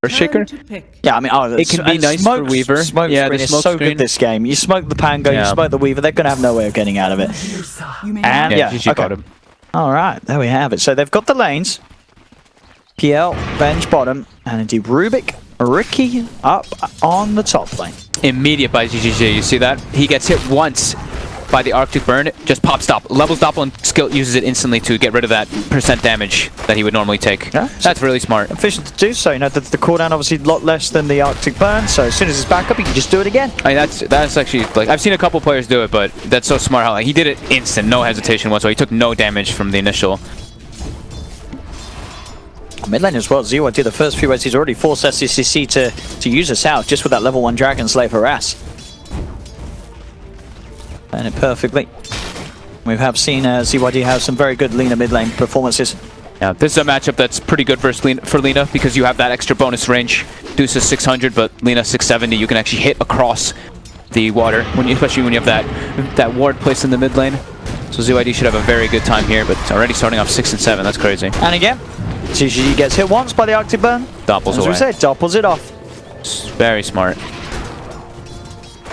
Shaker? Yeah, I mean, it can be nice for Weaver. Smoke yeah, screen the is smoke so screen. good this game. You smoke the Pango, you smoke the Weaver, they're going to have no way of getting out of it. And yeah, GG bottom. Alright, there we have it. So they've got the lanes. PL, Benj bottom, and indeed Rubik, Ricky up on the top lane. Immediate by GGG, you see that? He gets hit once by the Arctic Burn, just pop stop. Levels Doppel skill uses it instantly to get rid of that % damage that he would normally take. Yeah, that's really smart. Efficient to do so. You know, the cooldown obviously a lot less than the Arctic Burn, so as soon as it's back up, you can just do it again. I mean, that's actually, like, I've seen a couple players do it, but that's so smart how, like, he did it instant, no hesitation whatsoever. He took no damage from the initial. Mid lane as well, ZYD the first few ways he's already forced SCCC to use us out just with that level 1 Dragon Slave harass. And it perfectly. We have seen ZYD have some very good Lina mid lane performances. Yeah, this is a matchup that's pretty good for Lina because you have that extra bonus range. Deuce is 600, but Lina 670. You can actually hit across the water, especially when you have that ward placed in the mid lane. So ZYD should have a very good time here, but already starting off 6 and 7. That's crazy. And again, GG gets hit once by the Arctic Burn. Doppels away. As we said, doppels it off. It's very smart.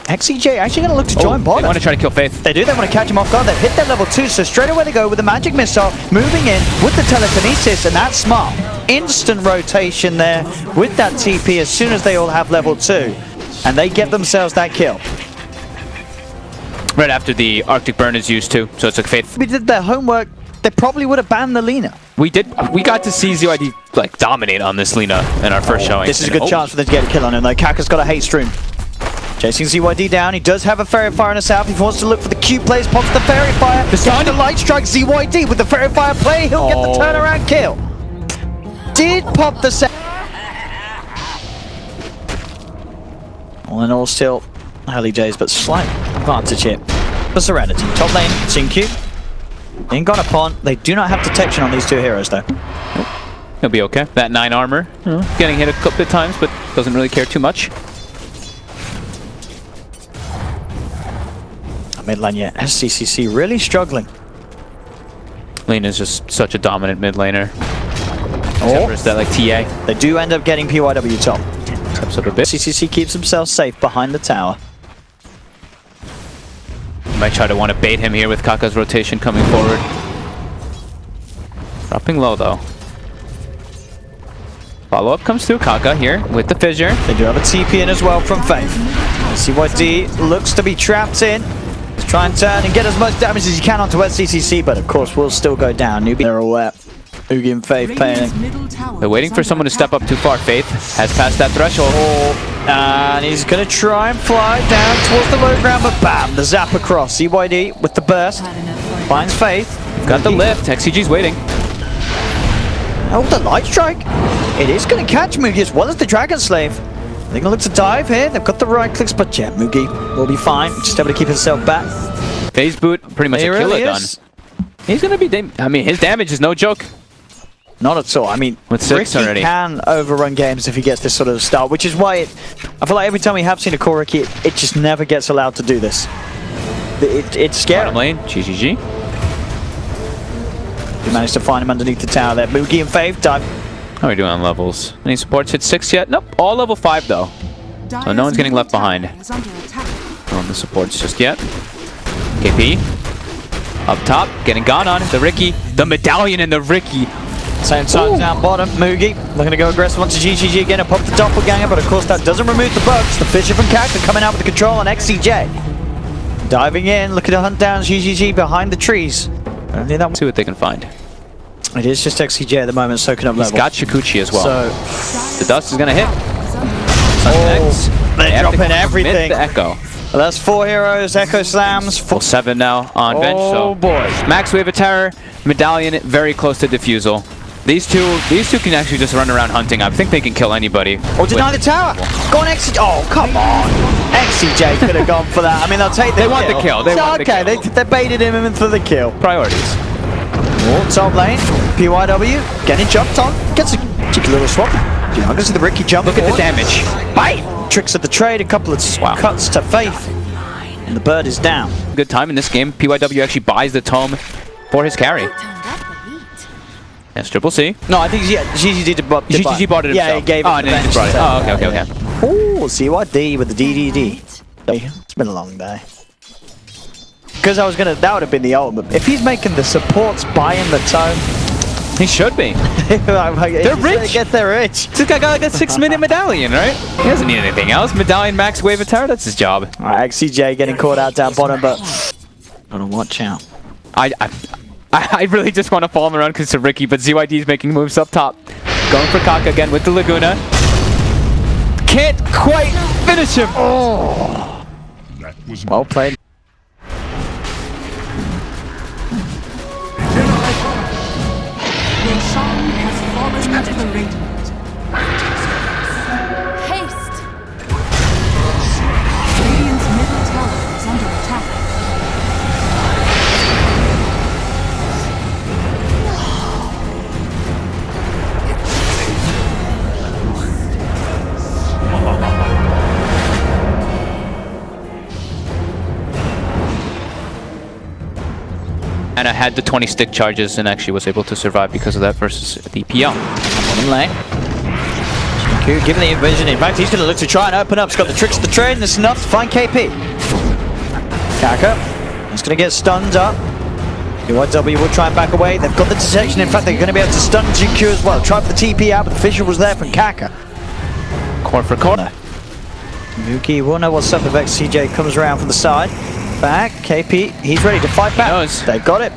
XCJ actually going to look to join bottom. They want to try to kill Faith. They do. They want to catch him off guard. They've hit their level 2, so straight away they go with the magic missile, moving in with the telekinesis, and that's smart. Instant rotation there with that TP as soon as they all have level 2, and they get themselves that kill. Right after the Arctic Burn is used too, so it's like Faith. If we did their homework, they probably would have banned the Lina. We did. We got to see ZYD like dominate on this Lina in our first showing. This is a good chance for them to get a kill on him though. Kaka's got a hate stream. Chasing ZYD down, he does have a Fairy Fire in the south. He wants to look for the Q plays, pops the Fairy Fire. The Light Strike ZYD with the Fairy Fire play, he'll get the turnaround kill. Did pop the set. All in all, still early days, but slight advantage here for Serenity. Top lane, Xingqiu. In gone upon. They do not have detection on these two heroes though. He'll be okay. That 9 armor, getting hit a couple of times, but doesn't really care too much. Mid lane yet. SCCC really struggling. Lina's just such a dominant mid laner. Oh, is that like TA? They do end up getting PYW top. Steps up a bit. SCCC keeps himself safe behind the tower. Might try to want to bait him here with Kaka's rotation coming forward. Dropping low though. Follow-up comes through Kaka here with the fissure. They do have a TP in as well from Faith. CYD looks to be trapped in. Let's try and turn and get as much damage as you can onto SCCC, but of course will still go down. Newbee, they're all wet. Oogie and Faith paying. They're waiting for someone to step up too far. Faith has passed that threshold. And he's going to try and fly down towards the low ground, but bam, the zap across. CYD with the burst. Finds Faith. Got the lift. XCG's waiting. Oh, the Light Strike. It is going to catch Mugi as well as the Dragon Slave. They're going to look to dive here. They've got the right clicks, but yeah, Mugi will be fine. Just able to keep himself back. Phase boot, pretty much a killer done. He's going to be, I mean, his damage is no joke. Not at all. I mean, with 6 Ricky already can overrun games if he gets this sort of start, which is why I feel like every time we have seen a core Ricky, it just never gets allowed to do this. It's scary. Bottom lane, GGG. We managed to find him underneath the tower there. Mugi and Faith dive. How are we doing on levels? Any supports hit 6 yet? Nope, all level 5 though. So no one's getting left behind on the supports just yet. KP up top, getting gone on. The Ricky, the medallion and the Ricky. Same time down bottom. Mugi looking to go aggressive onto GGG again and pop the doppelganger, but of course that doesn't remove the bugs. The Fisher from Kaka coming out with the control on XCJ. Diving in, looking to hunt down GGG behind the trees. See what they can find. It is just XCJ at the moment soaking up level. He's got Shikuchi as well. So the dust is going to hit. They're dropping everything. The Echo. Well, that's 4 heroes, Echo slams. Full 7 now on bench. Oh boy. Max Wave of Terror, Medallion very close to Diffusal. These two can actually just run around hunting. I think they can kill anybody. Oh, deny the tower. Go on, XCJ. Oh, come on. XCJ could have gone for that. I mean, they'll take the kill. Want the kill. They want the kill. They baited him in for the kill. Priorities. Oh, top lane. PYW getting jumped on. Gets a cheeky little swap. You know, see the Ricky jump. Look at the damage. Bite. Tricks of the trade. A couple of cuts to Faith. And the bird is down. Good time in this game. PYW actually buys the tome for his carry. Yes, triple C. No, I think GGG did buy. GGG bought it himself. Yeah, he gave it. Oh, and then he just brought it. Oh, okay. Ooh, CYD with the DDD. It's been a long day. Because that would have been the ultimate. If he's making the supports buying the tone. He should be. They're rich. They're rich. This guy got like a 6-minute medallion, right? He doesn't need anything else. Medallion, max, wave of terror, that's his job. Alright, XCJ getting caught out down bottom, but gotta watch out. I really just want to follow him around because it's Ricky, but ZYD is making moves up top. Going for Kaka again with the Laguna. Can't quite finish him. Oh. Well played. Roshan has fallen into the radiant. Haste! Radiant's middle tower is under attack. And I had the 20 stick charges and actually was able to survive because of that versus the PL. One lane. Given the invasion, in fact, he's going to look to try and open up. He's got the tricks of the trade, and it's enough to find KP. Kaka. He's going to get stunned up. UIW will try and back away. They've got the detection. In fact, they're going to be able to stun GQ as well. Try for the TP out, but the Fisher was there from Kaka. Corner for corner. Mookie will know what's up if XCJ comes around from the side. Back, KP, he's ready to fight back. They've got it.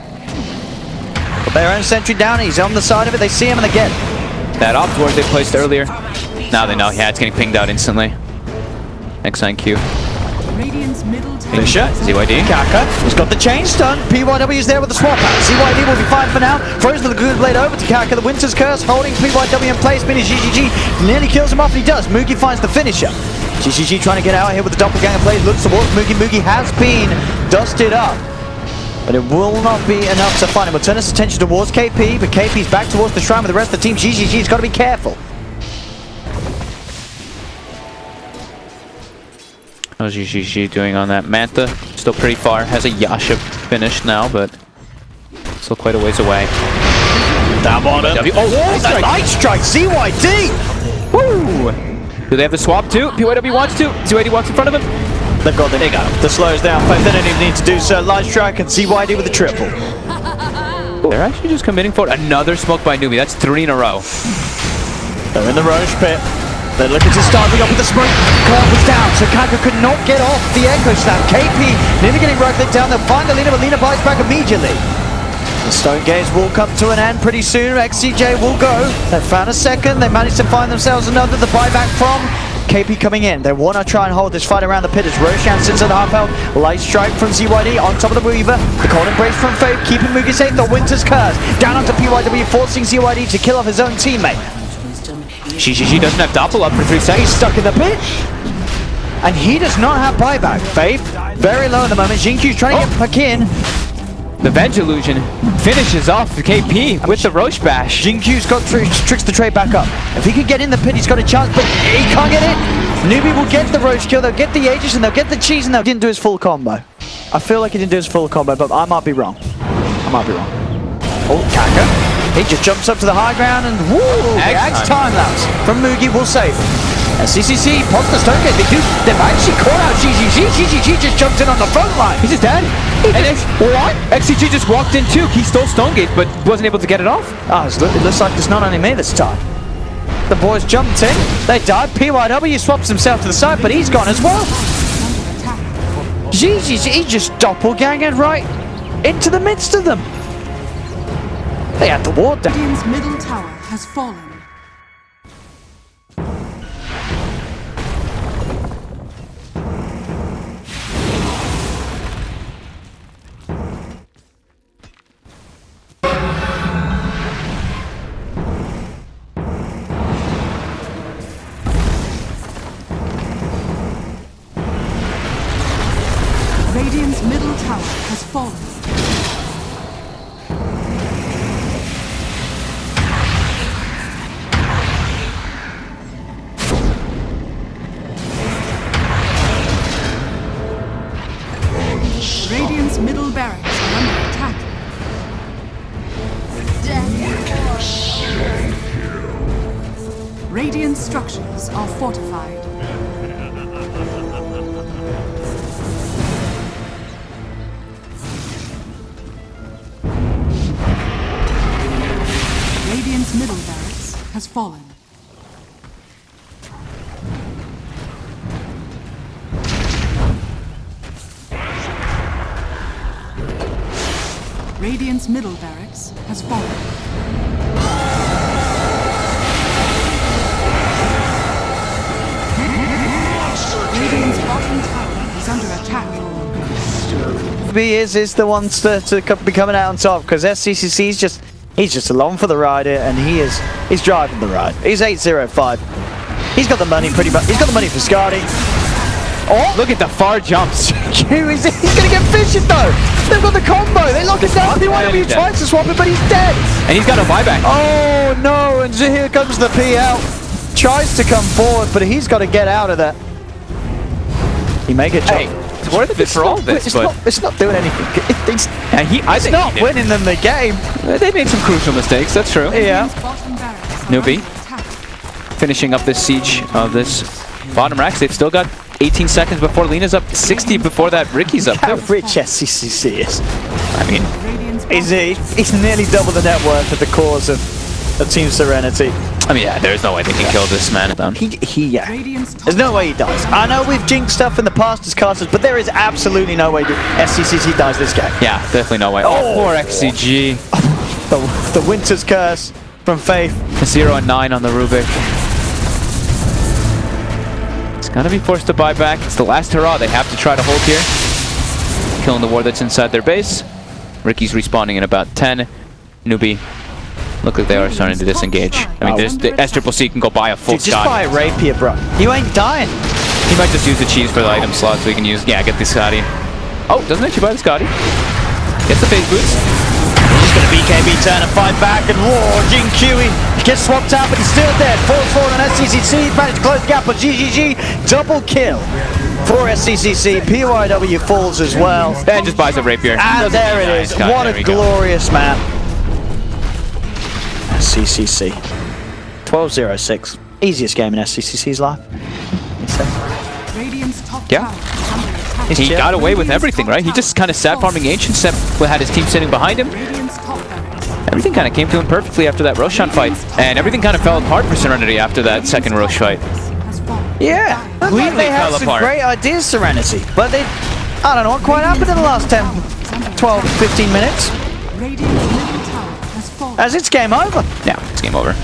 Put their own sentry down, he's on the side of it, they see him and they get it. That opt ward they placed earlier. Now they know, yeah, it's getting pinged out instantly. X9Q. Radiant's middle tower. Fisher, ZYD. Kaka, he's got the chain stun. PYW is there with the swap out. ZYD will be fine for now. Throws the good blade over to Kaka. The Winter's Curse holding PYW in place. Mini GGG nearly kills him off, and he does. Moogie finds the finisher. GGG trying to get out here with the doppelganger plays. Looks towards Moogie. Moogie has been dusted up, but it will not be enough to find him. We'll turn his attention towards KP, but KP's back towards the shrine with the rest of the team. GGG's got to be careful. How's GGG doing on that? Mantha, still pretty far. Has a Yasha finish now, but still quite a ways away. Down bottom. Oh, the light strike! ZYD! Woo! Do they have the swap too? PYW wants to. ZYD walks in front of him. They've got them. They got him. The slows down. They don't even need to do so. Light strike and ZYD with a triple. They're actually just committing for another smoke by Newbee. That's 3 in a row. They're in the Roche pit. They're looking to start up with the smoke. Cloud was down, so Kaka could not get off the Echo Slam. KP nearly getting right click down. They'll find Alina, but Alina bites back immediately. The Stone Gaze will come to an end pretty soon. XCJ will go. They've found a second. They managed to find themselves another. The buyback from KP coming in. They want to try and hold this fight around the pit as Roshan sits at half health. Light strike from ZYD on top of the Weaver. The cold embrace from Faith, keeping Moogie safe. The Winter's Curse down onto PYW, forcing ZYD to kill off his own teammate. GGG doesn't have doppel up for 3 seconds. He's stuck in the pit. And he does not have buyback. Faith, very low at the moment. Jinkyu's trying to get back in. The Venge Illusion finishes off the KP with the Roche Bash. Jinkyu's got tricks the trade back up. If he could get in the pit, he's got a chance, but he can't get in. Newbee will get the Roche kill, they'll get the Aegis, and they'll get the cheese, and they didn't do his full combo. I feel like he didn't do his full combo, but I might be wrong. Oh, Kaka. He just jumps up to the high ground and woo! Axe time lapse from Moogie will save him. And CCC pops the Stone Gate. They've actually caught out GGG. GGG just jumped in on the front line. He's just dead. What? XCG just walked in too. He stole Stone Gate, but wasn't able to get it off. Oh, it looks like it's not only me this time. The boys jumped in. They died. PYW swaps himself to the side, but he's gone as well. GGG, he just doppelgangered right into the midst of them. They had the ward down. Radiant's middle tower has fallen. Radiant's middle tower has fallen. Radiant's middle barracks are under attack. structures are fortified. Radiant's middle barracks has fallen. Radiant's middle barracks has fallen. Radiant's bottom tower is under attack. He is the one to be coming out on top because SCCC is he's just along for the ride here, and he's driving the ride. He's 805. He's got the money pretty much. He's got the money for Scardy. Oh, Look at the far jumps. he's gonna get fished though. They've got the combo. They lock it down. One of you tries to swap it, but he's dead. And he's got a buyback. Oh no! And here comes the PL. Tries to come forward, but he's got to get out of there. He may get jumped. Hey, it's worth it for all this, but it's not doing anything. I think not he did. winning them the game. They made some crucial mistakes. That's true. Yeah. Radiant's bottom barracks are Newbee. under attack. Finishing up this siege of this bottom racks. They've still got 18 seconds before Lena's up, 60 before that Ricky's up. How Too. rich SCCC is. I mean, Radiant's He's nearly double the net worth of the cause of Team Serenity. yeah, there's no way they can kill this man. Yeah. Radiant's top There's no way he dies. I know we've jinxed stuff in the past as casters, but there is absolutely no way SCCC dies this game. Yeah, definitely no way. Oh, poor XCG. The Winter's Curse from Faith. 0 and 9 on the Rubik. It's gonna be forced to buy back. It's the last hurrah they have to try to hold here. Killing the ward that's inside their base. Ricky's respawning in about 10. Newbie. Look like they are starting to disengage. I mean, the SCCC can go buy a full Dude, just shot. buy a rapier, bro. You ain't dying. He might just use the cheese for the item slot so he can use, get the Scotty. Oh, doesn't actually buy the Scotty. Gets the phase boost. He's going to BKB turn and fight back, and Jin QE gets swapped out, but he's still dead. Falls forward on SCCC, managed to close the gap on GGG. Double kill for SCCC. PYW falls as well. And just buys a rapier. And there it is. What a glorious man. SCCC. 12-0-6. Easiest game in SCCC's life. Radiant's top Yeah. tower is under attack. He got away with everything, right? He just kind of sat farming Ancient, had his team sitting behind him. Radiant's top barracks Everything kind of came to him perfectly after that Roshan fight. And everything kind of fell apart for Serenity after that second Rosh fight. has fallen. Yeah. Completely They had fell some apart. great ideas, Serenity. But I don't know what quite happened in the last 10, 12, 15 minutes. Radiant's middle tower has fallen. As it's game over. Yeah, it's game over.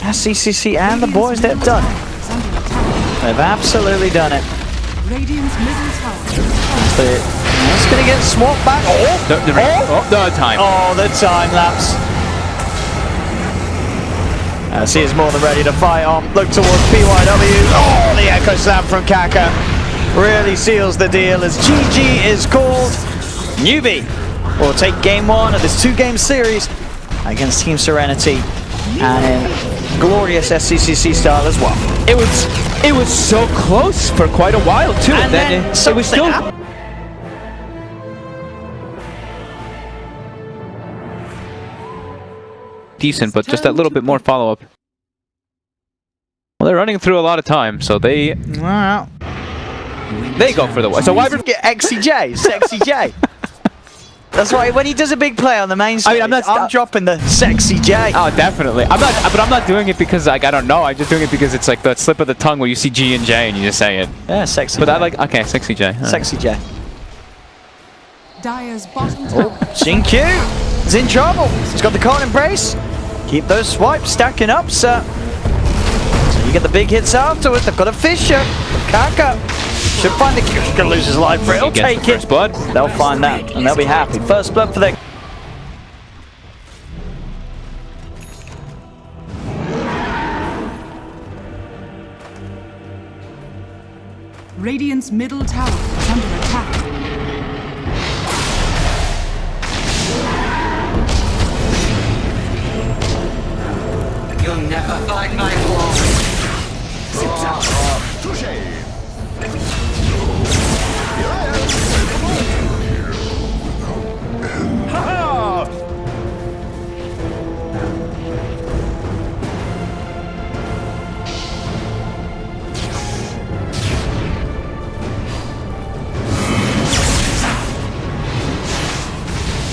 SCCC and the boys, they've done it. Is under attack. They've absolutely done it. Radiant's middle tower has fallen. It's going to get swapped back. The time. Oh, the time lapse. As he is more than ready to fight on. Look towards PYW. Oh, the Echo Slam from Kaka really seals the deal as GG is called. Newbee will take game one of this two-game series against Team Serenity and in glorious SCCC style as well. It was so close for quite a while too. And then it was something still happened. decent, but just that little bit more follow-up. Well, they're running through a lot of time, so they Wow. go for the so Wyvern. Get XCJ, Sexy J. That's why when he does a big play on the main stage, I'm dropping the Sexy J. Oh, definitely. I'm not doing it because like I don't know. I'm just doing it because it's like the slip of the tongue where you see G and J and you just say it. Yeah, Sexy But J. I like Sexy J. All right. Sexy J. Dire's bottom tower. Jin Q is in trouble. He's got the Cold Embrace. Keep those swipes stacking up, sir. So you get the big hits afterwards. They've got a Fisher. Kaka should find the Q. He's going to lose his life for it. He'll He gets take the first it. blood. They'll find that, and they'll be happy. First blood for their... Radiant's middle tower is under attack. You'll never find my flaw.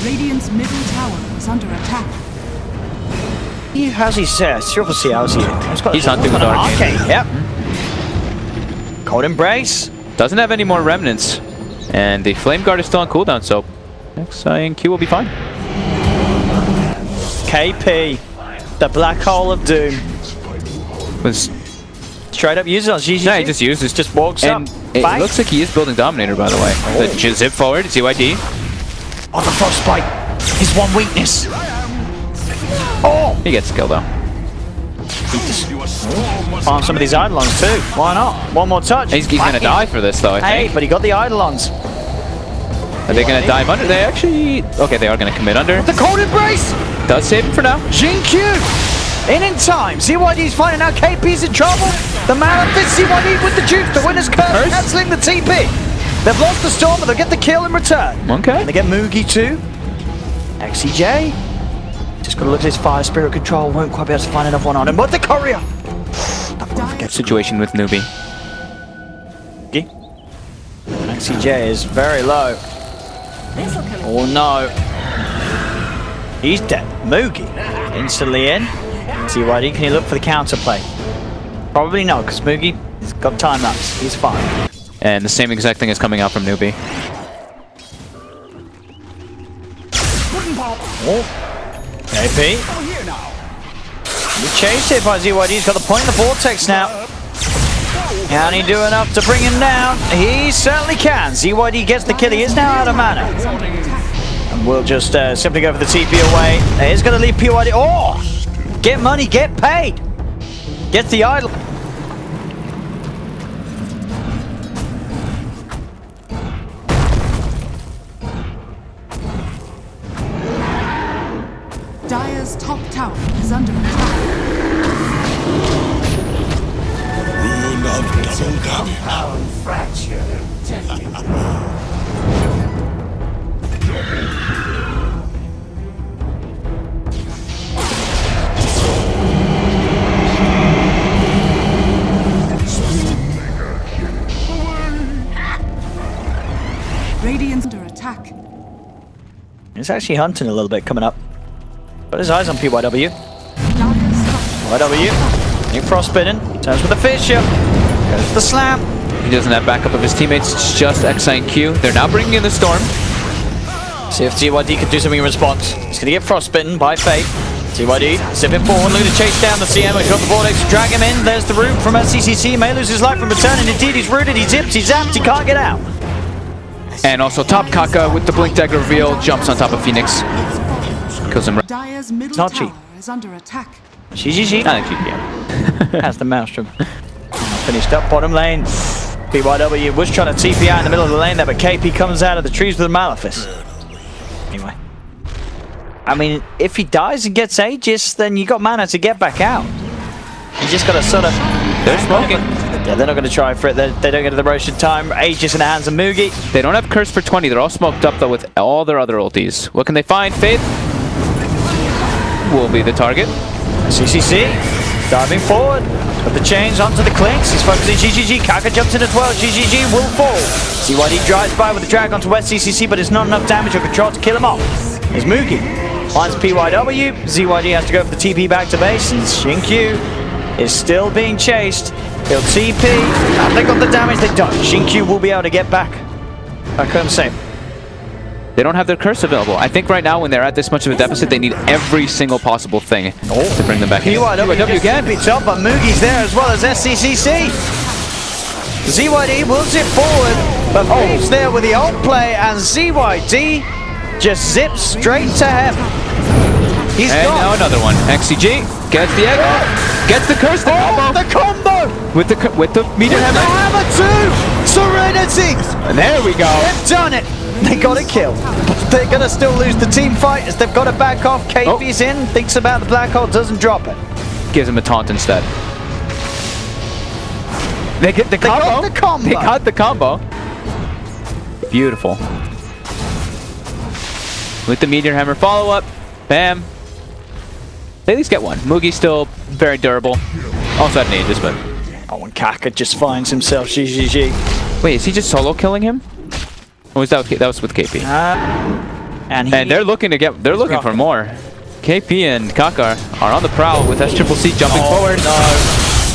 Radiant's middle tower is under attack. How's he set? Triple C, how's he? He's hunting with Arcane. Yep. Cold Embrace. Doesn't have any more remnants. And the Flame Guard is still on cooldown, so next Q will be fine. KP. The Black Hole of Doom. Was Straight up uses on GG. yeah, he just uses. Just walks And up. it Bang. looks like he is building Dominator, by the way. Oh. The zip forward, ZYD. Oh, the Frostbite. His one weakness. Oh! He gets killed though. Farm some of these Eidolons too. Why not? One more touch. He's gonna die for this though, I Hey, think. but he got the Eidolons. Are they gonna dive under? They actually... Okay, they are gonna commit under. The Cold Embrace! Does save him for now. Jin-Q! In time. ZYD's finding out KP's in trouble. The Malefice, ZYD with the juice. The winner's curse, cancelling the TP. They've lost the storm, but they'll get the kill in return. Okay. And they get Moogie too. XCJ. Just gotta look at his fire spirit control. Won't quite be able to find another one on him. But the courier! Situation with Newbee. XCJ is very low. Oh no. He's dead. Moogie instantly in. ZYD, can you look for the counterplay? Probably not, because Moogie has got time lapse. He's fine. And the same exact thing is coming out from Newbee. Oh. KP. He chased it by ZYD. He's got the point in the vortex now. Can he do enough to bring him down? He certainly can. ZYD gets the kill. He is now out of mana. And we'll just simply go for the TP away. He's going to leave PYD. Oh! Get money, get paid. Get the idol. Dire's top tower is under attack. Rune of double damage. Radiant's under attack. He's actually hunting a little bit coming up. Got his eyes on PYW. Dire's top YW. New frostbitten. Turns with the Fisher. Goes for the slam. He doesn't have backup of his teammates. It's just X and Q. They're now bringing in the storm. See if ZYD can do something in response. He's going to get frostbitten by Fate. ZYD zipping forward, looking to chase down the CM. He's got the vortex to drag him in. There's the root from SCCC. May lose his life in return, and indeed he's rooted, he's zipped, he's zapped, he can't get out. And also top Kaka with the blink dagger reveal. Jumps on top of Phoenix. Kills him. Dire's middle Not tower cheap. is under attack. GG. I think yeah. Has the Maelstrom. Finished up bottom lane. PYW was trying to TP out in the middle of the lane there, but KP comes out of the trees with a Malefice. Anyway. I mean, if he dies and gets Aegis, then you got mana to get back out. You just got to sort of... They're smoking. Yeah, they're not going to try for it. They don't get the rotation time. Aegis in the hands of Moogie. They don't have Curse for 20. They're all smoked up, though, with all their other ultis. What can they find? Faith will be the target. CCC diving forward. Put the chains onto the clinks. He's focusing GGG. Kaka jumps in as well. GGG will fall. ZYD drives by with a drag onto West CCC, but it's not enough damage or control to kill him off. Here's Moogie. Finds PYW. ZYD has to go for the TP back to base, and Shinkyu is still being chased. He'll TP. Have they got the damage? They don't. Shinkyu will be able to get back home safe. They don't have their curse available. I think right now, when they're at this much of a deficit, they need every single possible thing to bring them back in. PYW again. Beats up, but Moogie's there as well as SCCC. ZYD will zip forward, but Fate's there with the ult play, and ZYD just zips straight to heaven. He's And gone. now another one. XCG gets the egg, gets the curse, the combo The combo! with the meteor The hammer. hammer too! Serenity! And there we go. They've done it! They got a kill. But they're gonna still lose the team fight as they've got to back off. KP's in, thinks about the black hole, doesn't drop it. Gives him a taunt instead. They get the combo. got the combo. They got the combo. Beautiful. With the meteor hammer follow up. Bam. They at least get one. Moogie's still very durable. Also had an Aegis, but... Oh, and Kaka just finds himself GGG. Wait, is he just solo killing him? Or was that was with KP? And they're looking to get, they're looking for more. KP and Kaka are on the prowl with SCCC jumping forward. No.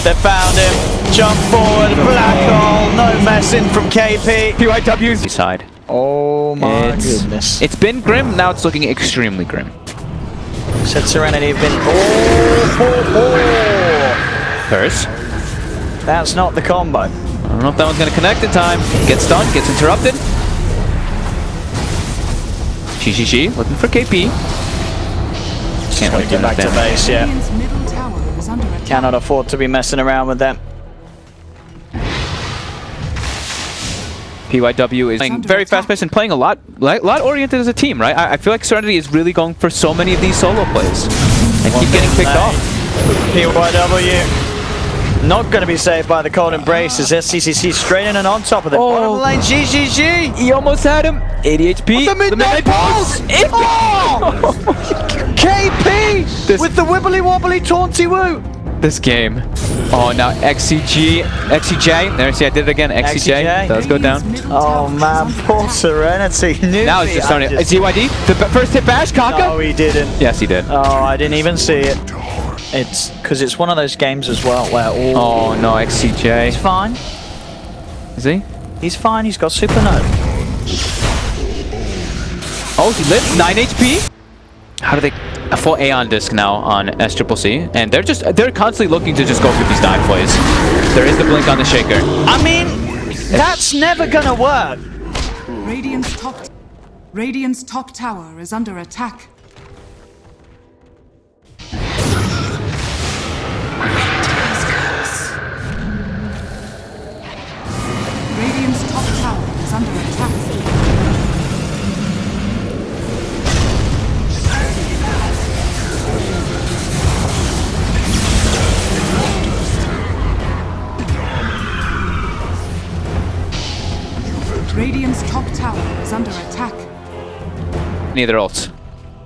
They found him. Jump forward. Black hole. No messing from KP. PYW's side. Oh my goodness. It's been grim. Now it's looking extremely grim. Said Serenity have been. Curse. That's not the combo. I don't know if that one's going to connect in time. Gets stunned. Gets interrupted. Shi looking for KP. Can't wait to get back to base, yeah. Radiant's middle tower is under attack. Cannot afford to be messing around with them. PYW is playing very fast-paced and playing a lot oriented as a team, right? I feel like Serenity is really going for so many of these solo plays and keep getting picked off. PYW not going to be saved by the cold embrace as SCCC straight in and on top of them. Bottom lane, GGG. He almost had him. 80 HP. The midnight pulse. KP with the wibbly wobbly taunty woo. This game. Oh, now XCJ. There, see, I did it again. XCJ. Does go down. Oh man, poor Serenity. Newbee, now it's just starting. ZYD. The first hit bash, Kaka? No, he didn't. Yes, he did. Oh, I didn't even see it. It's because it's one of those games as well where oh no, XCJ. He's fine. Is he? He's fine. He's got supernova. Oh, he lived 9 HP. How do they? A full Aeon disc now on SCCC, and they're constantly looking to just go for these dive plays. There is the blink on the shaker. I mean, that's never gonna work. Radiant's top tower is under attack. Radiant's top tower is under attack. Radiant's top tower is under attack. Neither ults.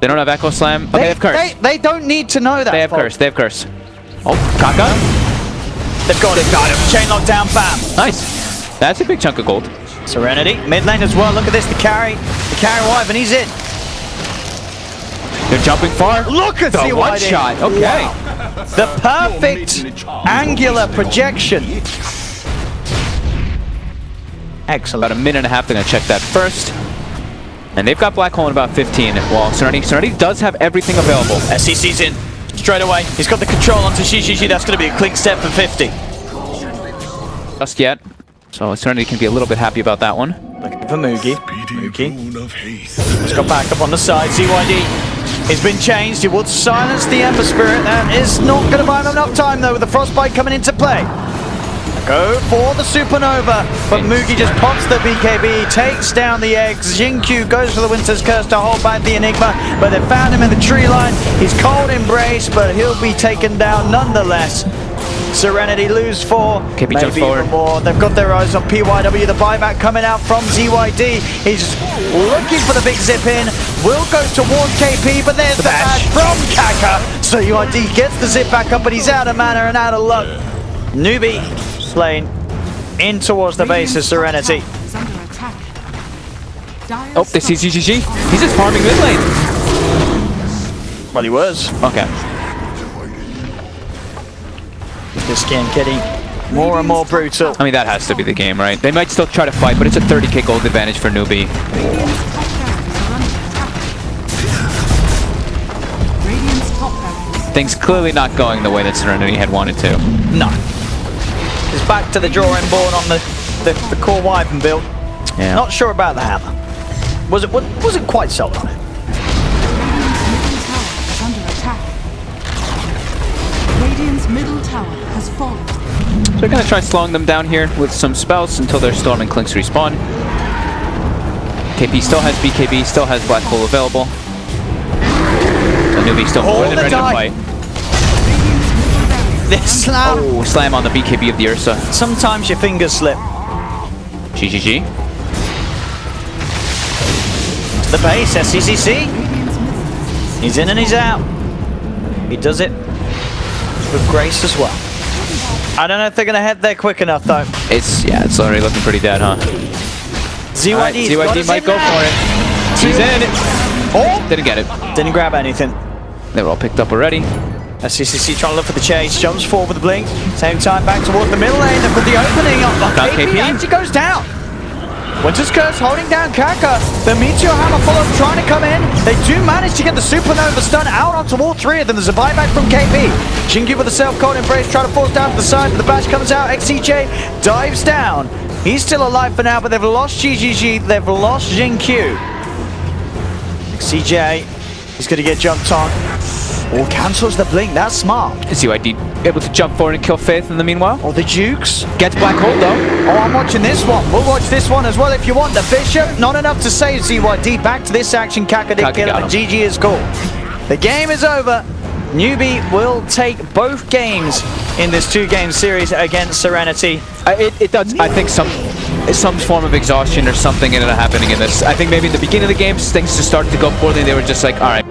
They don't have Echo Slam. Okay, they have Curse. They don't need to know that. They have Curse. They have Curse. Oh, Kaka. They've got it. Got him. Chain lockdown, bam. Nice. That's a big chunk of gold. Serenity. Mid lane as well. Look at this. The carry wife, and he's in. They're jumping far. Look at the one shot. Okay. Wow. The perfect angular projection. Excellent. About a minute and a half. They're going to check that first. And they've got Black Hole in about 15. Well, Serenity does have everything available. SCC's in. Straight away. He's got the control onto GGG. That's going to be a clink step for 50. Just yet. So Serenity can be a little bit happy about that one. Looking for Moogie. He's got back up on the side. ZYD has been changed. He would silence the Ember Spirit. That is not going to buy him enough time, though, with the Frostbite coming into play. Go for the Supernova, but Moogie just pops the BKB, takes down the eggs. Jinkyu goes for the Winter's Curse to hold back the Enigma, but they found him in the tree line. He's cold embrace, but he'll be taken down nonetheless. Serenity lose 4, KP maybe jumps forward. even more. They've got their eyes on PYW. The buyback coming out from ZYD. He's looking for the big zip in. Will go towards KP, but there's the bash from Kaka. So ZYD gets the zip back up, but he's out of mana and out of luck. Newbee playing in towards the base of Serenity. Oh, they see GGG. He's just farming mid lane. Well, he was. Okay. This game getting more and more brutal. I mean, that has to be the game, right? They might still try to fight, but it's a 30k gold advantage for Newbee. Things clearly not going the way that Serenity had wanted to. No. It's back to the drawing board on the core Wyvern build. Yeah. Not sure about the hammer. Wasn't quite sold on it. Radiant's middle tower has fallen. So we're going to try slowing them down here with some spells until their Storm and Clinks respawn. KP still has BKB, still has Black Hole available. So Newbee still more than ready to fight. This slam. Oh, slam on the BKB of the Ursa. Sometimes your fingers slip. GGG. To the base, SCCC. He's in and he's out. He does it with grace as well. I don't know if they're going to head there quick enough, though. It's already looking pretty dead, huh? ZYD right, ZYD might go for it. He's in. Oh! Didn't get it. Didn't grab anything. They were all picked up already. SCCC trying to look for the chase, jumps forward with the blink. Same time back towards the middle lane. They've got the opening. Found KP KP. actually goes down. Winter's Curse holding down Kaka. The Meteor Hammer follow-up trying to come in. They do manage to get the Supernova stun out onto all three of them. There's a buyback from KP. Shingy with a self-cold embrace, trying to force down to the side, but the bash comes out. XCJ dives down. He's still alive for now, but they've lost GGG. They've lost Jinkyu. XCJ is going to get jumped on. Or cancels the blink. That's smart. ZYD able to jump forward and kill Faith in the meanwhile. Or the Jukes. Gets Black Hole though. Oh, I'm watching this one. We'll watch this one as well if you want. The Fisher, not enough to save ZYD. Back to this action. Kaka did kill him, and GG is cool. The game is over. Newbee will take both games in this 2-game series against Serenity. It does. I think some form of exhaustion or something ended up happening in this. I think maybe at the beginning of the game, things just started to go poorly. They were just like, all right.